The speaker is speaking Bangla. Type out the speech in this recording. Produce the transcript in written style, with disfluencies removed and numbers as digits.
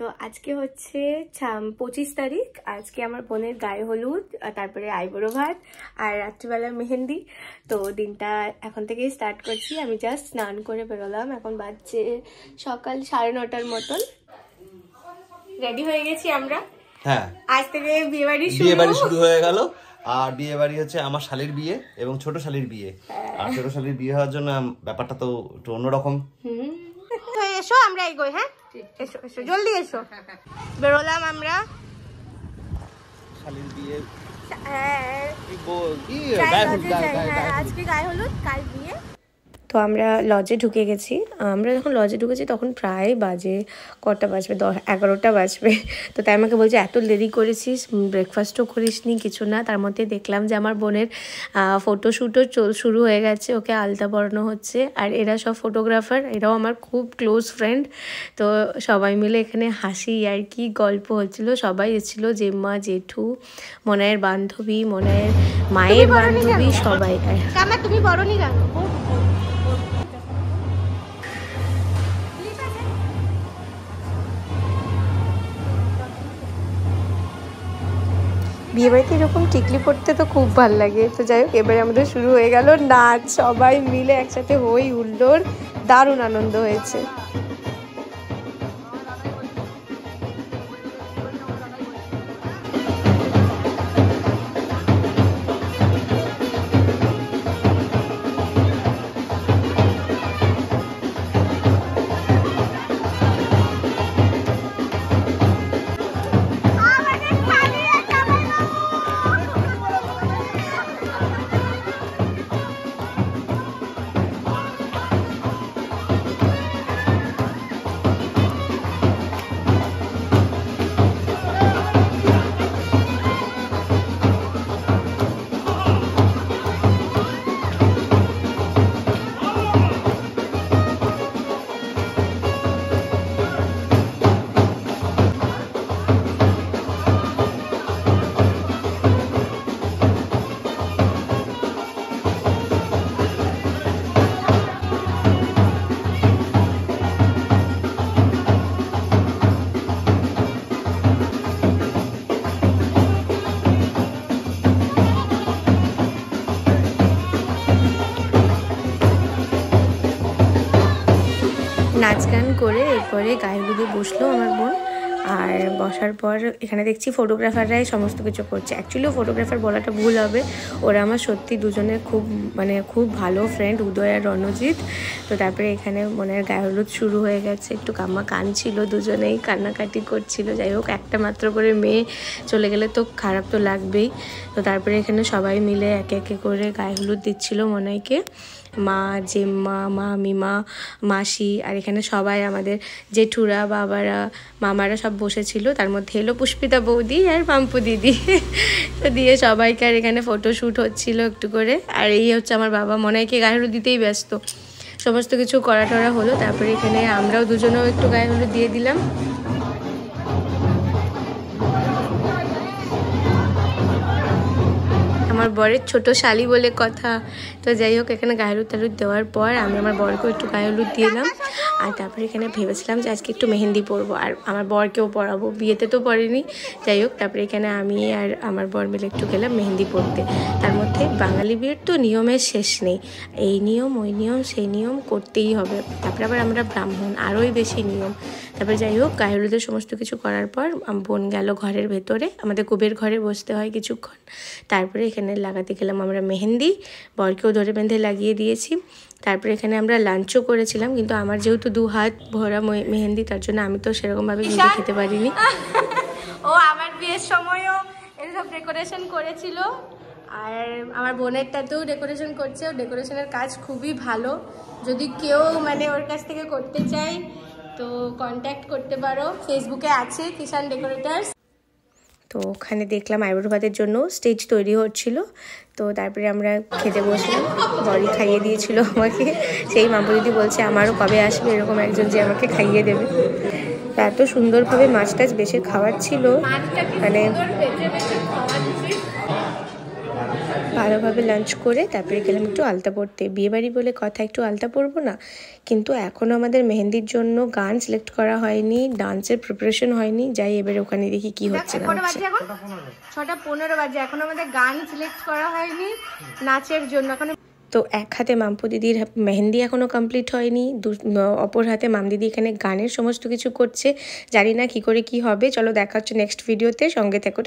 তো আজকে হচ্ছে 25 তারিখ। আজকে আমার বোনের গায়ে হলুদ, তারপরে আইবুড়ো ভাত আর রাত্রিবেলা মেহেন্দি। তো দিনটা এখন থেকেই স্টার্ট করছি। আমি জাস্ট স্নান করে বেরোলাম, এখন বাজছে সকাল 9:30টার মতন। রেডি হয়ে গেছি আমরা। হ্যাঁ, আজ থেকে বিয়ে বাড়ি শুরু হয়ে গেল। আর বিয়ে বাড়ি হচ্ছে আমার শালির বিয়ে এবং ছোট শালির বিয়ে। আর ছোট শালির বিয়ে হওয়ার জন্য ব্যাপারটা তো একটু অন্যরকম। এসো আমরা এগোই। হ্যাঁ, এসো এসো, জলদি এসো। বেরোলাম আমরা শালির বিয়ে। হ্যাঁ, আজকে গায়ে হলুদ, কাল বিয়ে। তো আমরা লজে ঢুকে গেছি। আমরা যখন লজে ঢুকেছি তখন প্রায় বাজে কটা বাজবে, 10-11টা বাজবে। তো তাই আমাকে বলছে এত দেরি করেছিস, ব্রেকফাস্টও করিসনি, কিছু না। তার মধ্যে দেখলাম যে আমার বোনের ফটোশ্যুটও শুরু হয়ে গেছে, ওকে আলতা পরানো হচ্ছে। আর এরা সব ফটোগ্রাফার, এরাও আমার খুব ক্লোজ ফ্রেন্ড। তো সবাই মিলে এখানে হাসি আর কি গল্প হচ্ছিলো। সবাই এসেছিলো, জেম্মা, জেঠু, মনায়ের বান্ধবী, মনায়ের মায়ের বান্ধবী, সবাই। তুমি বড়নি কেন? বিয়েবাড়িতে এরকম টিকলি পড়তে তো খুব ভালো লাগে। তো যাই হোক, এবারে আমাদের শুরু হয়ে গেল নাচ। সবাই মিলে একসাথে হই হুল্লোড়, দারুণ আনন্দ হয়েছে। নাচ গান করে এরপরে গায়ে হলুদে বসলো আমার বোন। আর বসার পর এখানে দেখছি ফটোগ্রাফাররাই সমস্ত কিছু করছে। অ্যাকচুয়ালি ফটোগ্রাফার বলাটা ভুল হবে, ওরা আমার সত্যি দুজনের খুব ভালো ফ্রেন্ড, উদয় আর রণজিৎ। তো তারপরে এখানে মনের গায়ে হলুদ শুরু হয়ে গেছে। একটু কাম্মা কাঁদছিল, দুজনেই কান্নাকাটি করছিল। যাই হোক, একটা মাত্র করে মেয়ে চলে গেলে তো খারাপ তো লাগবেই। তো তারপরে এখানে সবাই মিলে একে একে করে গায়ে হলুদ দিচ্ছিল মনাইকে। মা, জেম্মা, মামিমা, মাসি, আর এখানে সবাই আমাদের জেঠুরা, বাবারা, মামারা সব বসেছিল। তার মধ্যে এলো পুষ্পিতা বৌদি আর পাম্পু দিদি। তো দিয়ে সবাইকার এখানে ফটোশ্যুট হচ্ছিল একটু করে। আর এই হচ্ছে আমার বাবা, মনাইকে গায়ে হলুদ দিতেই ব্যস্ত। সমস্ত কিছু করা টরা হলো। তারপরে এখানে আমরাও দুজনেও একটু গায়ে হলুদ দিয়ে দিলাম। আমার বরের ছোট শালি বলে কথা। তো যাই হোক, এখানে গায়ে হলুদ টালুদ দেওয়ার পর আমি আমার বরকেও একটু গায়ে হলুদ দিয়ে দিলাম। আর তারপরে এখানে ভেবেছিলাম যে আজকে একটু মেহেন্দি পরবো, আর আমার বরকেও পরাবো, বিয়েতে তো পরেনি। যাই হোক, তারপরে এখানে আমি আর আমার বর মিলে একটু গেলাম মেহেন্দি পরতে। তার মধ্যে বাঙালি বিয়ের তো নিয়মের শেষ নেই, এই নিয়ম ওই নিয়ম সেই নিয়ম করতেই হবে। তারপরে আবার আমরা ব্রাহ্মণ, আরোই বেশি নিয়ম। তারপরে যাই হোক, গায়ে হলুদের সমস্ত কিছু করার পর বোন গেল ঘরের ভেতরে, আমাদের কুবের ঘরে বসতে হয় কিছুক্ষণ। তারপরে এখানে লাগাতে গেলাম আমরা মেহেন্দি, বরকেও ধরে বেঁধে লাগিয়ে দিয়েছি। তারপরে এখানে আমরা লাঞ্চও করেছিলাম, কিন্তু আমার যেহেতু 2 হাত ভরা মেহেন্দি, তার জন্য আমি তো সেরকমভাবে কিন্তু খেতে পারিনি। ও আমার বিয়ের সময়ও এসব ডেকোরেশন করেছিল, আর আমার বোনেরটাতেও ডেকোরেশন করছে। ও ডেকোরেশনের কাজ খুবই ভালো। যদি কেউ ওর কাছ থেকে করতে চায় তো কন্ট্যাক্ট করতে পারো, ফেসবুকে আছে কিষান ডেকোরেটার্স। তো ওখানে দেখলাম আইবুড়ো ভাতের জন্য স্টেজ তৈরি হচ্ছিল। তো তারপরে আমরা খেতে বসলাম, বড়ি খাইয়ে দিয়েছিল আমাকে। সেই মাম্পু দিদি বলছে আমারও কবে আসবে এরকম একজন যে আমাকে খাইয়ে দেবে। এত সুন্দরভাবে মাছ টাছ বেশি খাওয়াচ্ছিল, ভালোভাবে লাঞ্চ করে তারপরে গেলাম একটু আলতা পড়তে। বিয়েবাড়ি বলে কথা, একটু আলতা পরবো না? কিন্তু এখনও আমাদের মেহেন্দির জন্য গান সিলেক্ট করা হয়নি, ডান্সের প্রিপারেশন হয়নি। যাই এবারে ওখানে দেখি কি হচ্ছে না হচ্ছে। 6:15 বাজে, এখন আমাদের গান সিলেক্ট করা হয়নি নাচের জন্য। এখন তো এক হাতে মাম্পু দিদির মেহেন্দি এখনও কমপ্লিট হয়নি, অপর হাতে মাম দিদি এখানে গানের সমস্ত কিছু করছে। জানি না কি করে কি হবে। চলো দেখা হচ্ছে নেক্সট ভিডিওতে, সঙ্গে থেকো।